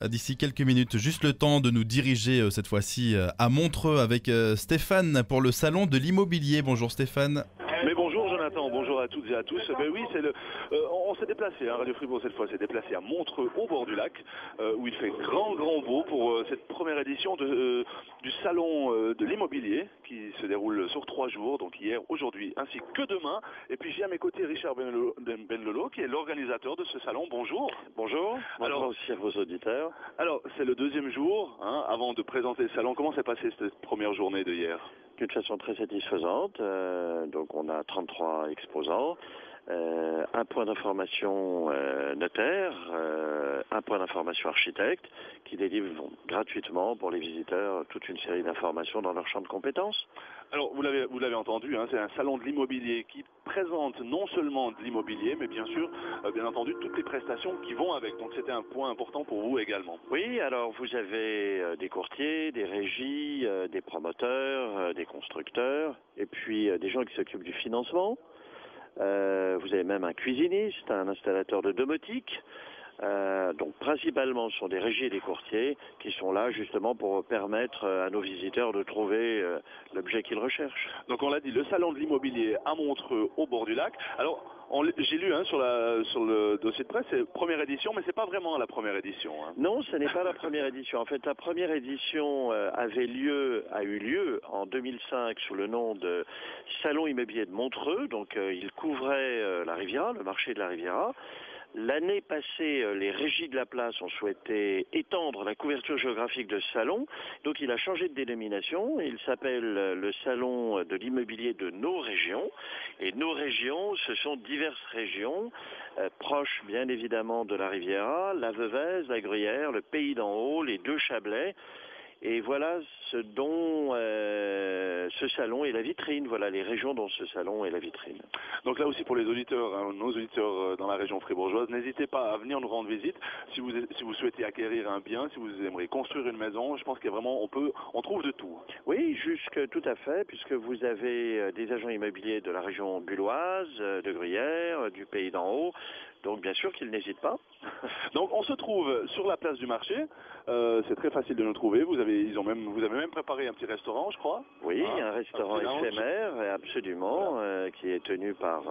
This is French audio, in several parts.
D'ici quelques minutes, juste le temps de nous diriger cette fois-ci à Montreux avec Stéphane pour le salon de l'immobilier. Bonjour Stéphane. Mais bonjour Jonathan, bonjour à toutes et à tous. Ben oui, on s'est déplacé, Radio Fribourg cette fois s'est déplacé à Montreux au bord du lac, où il fait grand beau pour cette première édition du salon de l'immobilier qui se déroule sur 3 jours, donc hier, aujourd'hui ainsi que demain. Et puis j'ai à mes côtés Richard Benlolo qui est l'organisateur de ce salon. Bonjour. Bonjour, bonjour aussi à vos auditeurs. Alors c'est le deuxième jour, avant de présenter le salon. Comment s'est passée cette première journée de hier ? D'une façon très satisfaisante, donc on a 33 exposants, un point d'information notaire, un point d'information architecte qui délivrent gratuitement pour les visiteurs toute une série d'informations dans leur champ de compétences. Alors vous l'avez entendu, c'est un salon de l'immobilier qui présente non seulement de l'immobilier, mais bien sûr, bien entendu, toutes les prestations qui vont avec. Donc c'était un point important pour vous également. Oui, alors vous avez des courtiers, des régies, des promoteurs, des constructeurs, et puis des gens qui s'occupent du financement. Vous avez même un cuisiniste, un installateur de domotique. Donc principalement ce sont des régies et des courtiers qui sont là justement pour permettre à nos visiteurs de trouver l'objet qu'ils recherchent. Donc on l'a dit, le salon de l'immobilier à Montreux au bord du lac. Alors j'ai lu sur le dossier de presse, c'est première édition, mais c'est pas vraiment la première édition. Non, ce n'est pas la première édition. En fait, la première édition a eu lieu en 2005 sous le nom de Salon immobilier de Montreux. Donc il couvrait la Riviera, le marché de la Riviera. L'année passée, les régies de la place ont souhaité étendre la couverture géographique de ce salon. Donc il a changé de dénomination. Il s'appelle le salon de l'immobilier de nos régions. Et nos régions, ce sont diverses régions, proches bien évidemment de la Riviera, la Veuvez, la Gruyère, le Pays d'en Haut, les deux Chablais. Et voilà ce dont ce salon est la vitrine. Voilà les régions dont ce salon est la vitrine. Donc là aussi pour les auditeurs, nos auditeurs dans la région fribourgeoise, n'hésitez pas à venir nous rendre visite si vous souhaitez acquérir un bien, si vous aimeriez construire une maison. Je pense qu'il y a vraiment, on trouve de tout. Oui, tout à fait, puisque vous avez des agents immobiliers de la région bulloise, de Gruyère, du Pays d'en Haut. Donc bien sûr qu'ils n'hésitent pas. Donc on se trouve sur la place du marché. C'est très facile de nous trouver. Vous avez même préparé un petit restaurant, je crois. Oui, un restaurant éphémère, absolument, qui est tenu par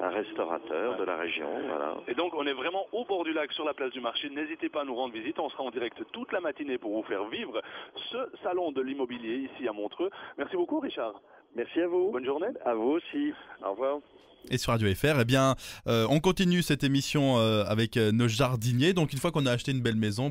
un restaurateur de la région. Voilà. Et donc on est vraiment au bord du lac sur la place du marché. N'hésitez pas à nous rendre visite. On sera en direct toute la matinée pour vous faire vivre ce salon de l'immobilier ici à Montreux. Merci beaucoup Richard. Merci à vous. Bonne journée. À vous aussi. Au revoir. Et sur Radio FR, on continue cette émission avec nos jardiniers. Donc une fois qu'on a acheté une belle maison,